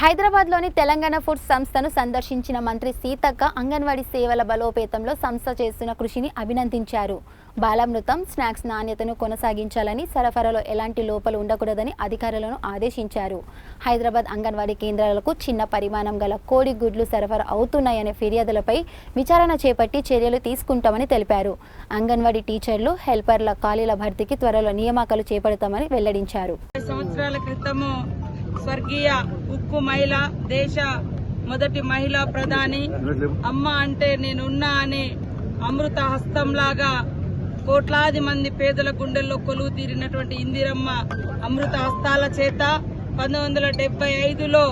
హైదరాబాద్లోని తెలంగాణ ఫుడ్స్ సంస్థను సందర్శించిన మంత్రి సీతక్క అంగన్వాడీ సేవల బలోపేతంలో సంస్థ చేస్తున్న కృషిని అభినందించారు. బాలామృతం స్నాక్స్ నాణ్యతను కొనసాగించాలని, సరఫరాలో ఎలాంటి లోపాలు ఉండకూడదని అధికారులను ఆదేశించారు. హైదరాబాద్ అంగన్వాడీ కేంద్రాలకు చిన్న పరిమాణం గల కోడి గుడ్లు సరఫరా అవుతున్నాయనే ఫిర్యాదులపై విచారణ చేపట్టి చర్యలు తీసుకుంటామని తెలిపారు. అంగన్వాడీ టీచర్లు, హెల్పర్ల ఖాళీల భర్తీకి త్వరలో నియామకాలు చేపడతామని వెల్లడించారు. స్వర్గీయ ఉక్కు మహిళ, దేశ మొదటి మహిళా ప్రధాని, అమ్మ అంటే నేనున్నా అని అమృత హస్తంలాగా కోట్లాది మంది పేదల గుండెల్లో కొలువు తీరినటువంటి ఇందిరమ్మ అమృత హస్తాల చేత 1975లో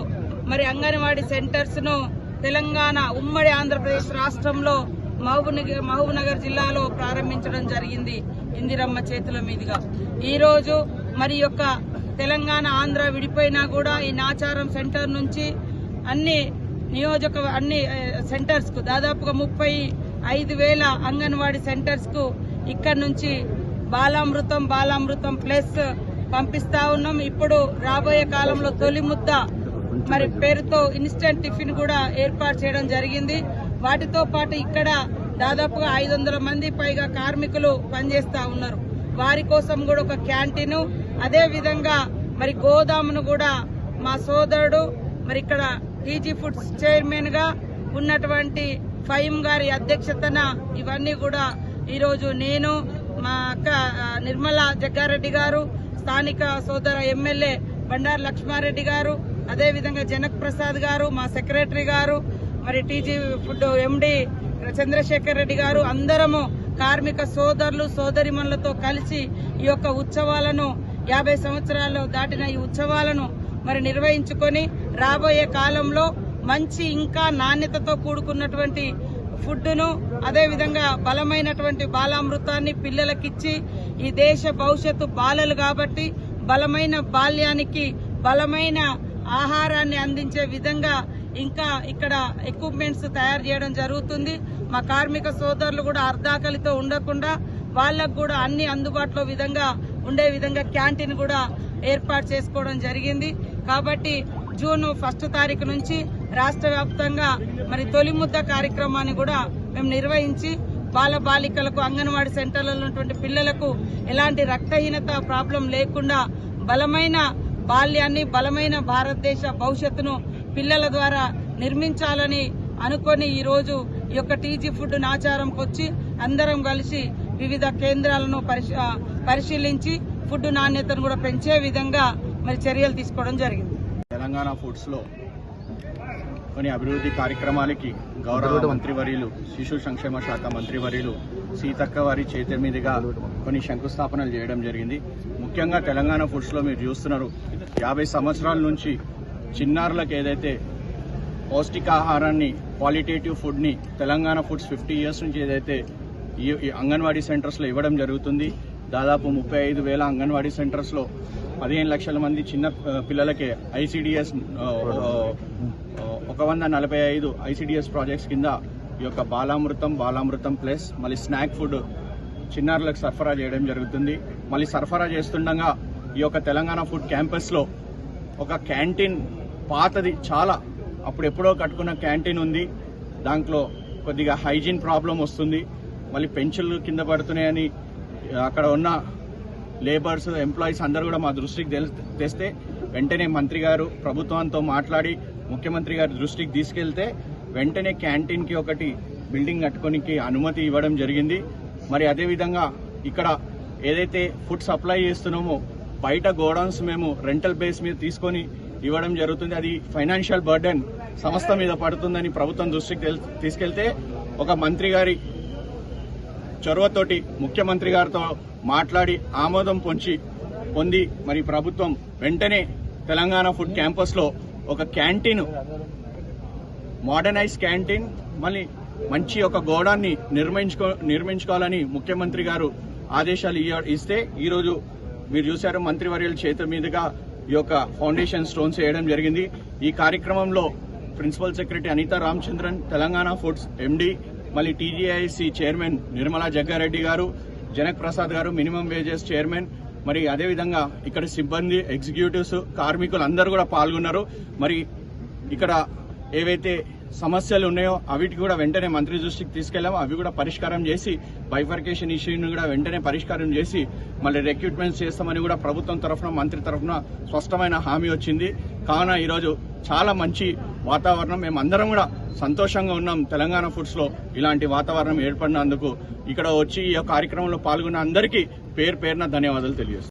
మరి అంగన్వాడీ సెంటర్స్ ను తెలంగాణ ఉమ్మడి ఆంధ్రప్రదేశ్ రాష్ట్రంలో మహబూబ్నగర్ జిల్లాలో ప్రారంభించడం జరిగింది. ఇందిరమ్మ చేతుల మీదుగా ఈరోజు మరి యొక్క తెలంగాణ ఆంధ్ర విడిపోయినా కూడా ఈ నాచారం సెంటర్ నుంచి అన్ని సెంటర్స్ కు దాదాపుగా 35,000 అంగన్వాడీ సెంటర్స్ కు ఇక్కడ నుంచి బాలామృతం ప్లస్ పంపిస్తా ఉన్నాం. ఇప్పుడు రాబోయే కాలంలో తొలి ముద్ద మరి పేరుతో ఇన్స్టెంట్ టిఫిన్ కూడా ఏర్పాటు చేయడం జరిగింది. వాటితో పాటు ఇక్కడ దాదాపుగా 500 మంది పైగా కార్మికులు పనిచేస్తా ఉన్నారు. వారి కోసం కూడా ఒక క్యాంటీన్, అదే విధంగా మరి గోదామును కూడా మా సోదరుడు మరి ఇక్కడ టీజీ ఫుడ్స్ చైర్మన్ గా ఉన్నటువంటి ఫైమ్ గారి అధ్యక్షతన ఇవన్నీ కూడా ఈరోజు నేను, మా అక్క నిర్మలా జగ్గారెడ్డి గారు, స్థానిక సోదర ఎమ్మెల్యే బండారు లక్ష్మారెడ్డి గారు, అదే విధంగా జనక్ ప్రసాద్ గారు, మా సెక్రటరీ గారు, మరి టీజీ ఫుడ్ ఎండి చంద్రశేఖర్ రెడ్డి గారు, అందరము కార్మిక సోదరులు సోదరిమణులతో కలిసి ఈ యొక్క ఉత్సవాలను 50 సంవత్సరాలు దాటిన ఈ ఉత్సవాలను మరి నిర్వహించుకొని రాబోయే కాలంలో మంచి ఇంకా నాణ్యతతో కూడుకున్నటువంటి ఫుడ్ను, అదే విధంగా బలమైనటువంటి బాలామృతాన్ని పిల్లలకిచ్చి ఈ దేశ భవిష్యత్తు బాలలు కాబట్టి బలమైన బాల్యానికి బలమైన ఆహారాన్ని అందించే విధంగా ఇంకా ఇక్కడ ఎక్విప్మెంట్స్ తయారు చేయడం జరుగుతుంది. మా కార్మిక సోదరులు కూడా అర్ధాకలితో ఉండకుండా వాళ్ళకు కూడా అన్ని అందుబాటులో ఉండే విధంగా క్యాంటీన్ కూడా ఏర్పాటు చేసుకోవడం జరిగింది. కాబట్టి జూన్ 1 తారీఖు నుంచి రాష్ట్ర వ్యాప్తంగా మరి తొలి ముద్ద కార్యక్రమాన్ని కూడా మేము నిర్వహించి బాలికలకు అంగన్వాడీ సెంటర్లలో ఉన్నటువంటి పిల్లలకు ఎలాంటి రక్తహీనత ప్రాబ్లం లేకుండా బలమైన బాల్యాన్ని, బలమైన భారతదేశ భవిష్యత్తును పిల్లల ద్వారా నిర్మించాలని అనుకొని ఈరోజు ఈ యొక్క టీజీ ఫుడ్ నాచారంకి వచ్చి అందరం కలిసి వివిధ కేంద్రాలను పరిశీలించి ఫుడ్ నాణ్యతను కూడా పెంచే విధంగా మరి చర్యలు తీసుకోవడం జరిగింది. తెలంగాణ ఫుడ్స్ లో కొన్ని అభివృద్ధి కార్యక్రమాలకి గౌరవ మంత్రివర్యులు, శిశు సంక్షేమ శాఖ మంత్రివర్యులు సీతక్క వారి చేతుల మీదుగా కొన్ని శంకుస్థాపనలు చేయడం జరిగింది. ముఖ్యంగా తెలంగాణ ఫుడ్స్ లో మీరు చూస్తున్నారు, 50 సంవత్సరాల నుంచి చిన్నారులకు ఏదైతే పౌష్టికాహారాన్ని, క్వాలిటేటివ్ ఫుడ్ ని తెలంగాణ ఫుడ్స్ 50 ఇయర్స్ నుంచి ఏదైతే ఈ అంగన్వాడీ సెంటర్స్ లో ఇవ్వడం జరుగుతుంది. దాదాపు 35,000 అంగన్వాడీ సెంటర్స్ లో 15 లక్షల మంది చిన్న పిల్లలకే ఐసిడిఎస్ 145 ఐసిడిఎస్ ప్రాజెక్ట్స్ కింద ఈ యొక్క బాలామృతం ప్లస్ మళ్ళీ స్నాక్ ఫుడ్ చిన్నారులకు సరఫరా చేయడం జరుగుతుంది. మళ్ళీ సరఫరా చేస్తుండగా ఈ యొక్క తెలంగాణ ఫుడ్ క్యాంపస్ లో ఒక క్యాంటీన్ పాతది, చాలా అప్పుడు ఎప్పుడో కట్టుకున్న క్యాంటీన్ ఉంది. దాంట్లో కొద్దిగా హైజీన్ ప్రాబ్లం వస్తుంది. మళ్ళీ పెన్షన్లు కింద పడుతున్నాయని అక్కడ ఉన్న లేబర్స్, ఎంప్లాయీస్ అందరూ కూడా మా దృష్టికి తెస్తే వెంటనే మంత్రి గారు ప్రభుత్వంతో మాట్లాడి ముఖ్యమంత్రి గారి దృష్టికి తీసుకెళ్తే వెంటనే క్యాంటీన్కి ఒకటి బిల్డింగ్ కట్టుకోనికి అనుమతి ఇవ్వడం జరిగింది. మరి అదేవిధంగా ఇక్కడ ఏదైతే ఫుడ్ సప్లై చేస్తున్నామో బయట గోడౌన్స్ మేము రెంటల్ బేస్ మీద తీసుకొని ఇవ్వడం జరుగుతుంది. అది ఫైనాన్షియల్ బర్డెన్ సంస్థ మీద పడుతుందని ప్రభుత్వం దృష్టికి తీసుకెళ్తే ఒక మంత్రి గారి చొరవతోటి ముఖ్యమంత్రి గారితో మాట్లాడి ఆమోదం పొంది మరి ప్రభుత్వం వెంటనే తెలంగాణ ఫుడ్ క్యాంపస్ లో ఒక క్యాంటీన్, మోడర్నైజ్ క్యాంటీన్, మళ్ళీ మంచి ఒక గోడాన్ని నిర్మించుకోవాలని ముఖ్యమంత్రి గారు ఆదేశాలు ఇస్తే ఈరోజు మీరు చూశారు మంత్రివర్యుల చేతుల మీదుగా ఈ యొక్క ఫౌండేషన్ స్టోన్స్ వేయడం జరిగింది. ఈ కార్యక్రమంలో principal secretary Anitha Ramachandran, Telangana foods MD, మళ్ళీ టీజీఐసి చైర్మన్ నిర్మలా జగ్గారెడ్డి గారు, జనక్ ప్రసాద్ గారు, మినిమం వేజెస్ చైర్మన్, మరి అదేవిధంగా ఇక్కడ సిబ్బంది, ఎగ్జిక్యూటివ్స్, కార్మికులు అందరూ కూడా పాల్గొన్నారు. మరి ఇక్కడ ఏవైతే సమస్యలు ఉన్నాయో అవిటికి కూడా వెంటనే మంత్రి దృష్టికి తీసుకెళ్లాము. అవి కూడా పరిష్కారం చేసి బైఫర్కేషన్ ఇష్యూని కూడా వెంటనే పరిష్కారం చేసి మళ్ళీ రిక్రూట్మెంట్స్ చేస్తామని కూడా ప్రభుత్వం తరఫున మంత్రి తరఫున స్పష్టమైన హామీ వచ్చింది. కావున ఈరోజు చాలా మంచి వాతావరణం, మేమందరం కూడా సంతోషంగా ఉన్నాం. తెలంగాణ ఫుడ్స్ లో ఇలాంటి వాతావరణం ఏర్పడినందుకు ఇక్కడ వచ్చి ఈ కార్యక్రమంలో పాల్గొన్న అందరికీ పేరున ధన్యవాదాలు తెలియజేస్తాం.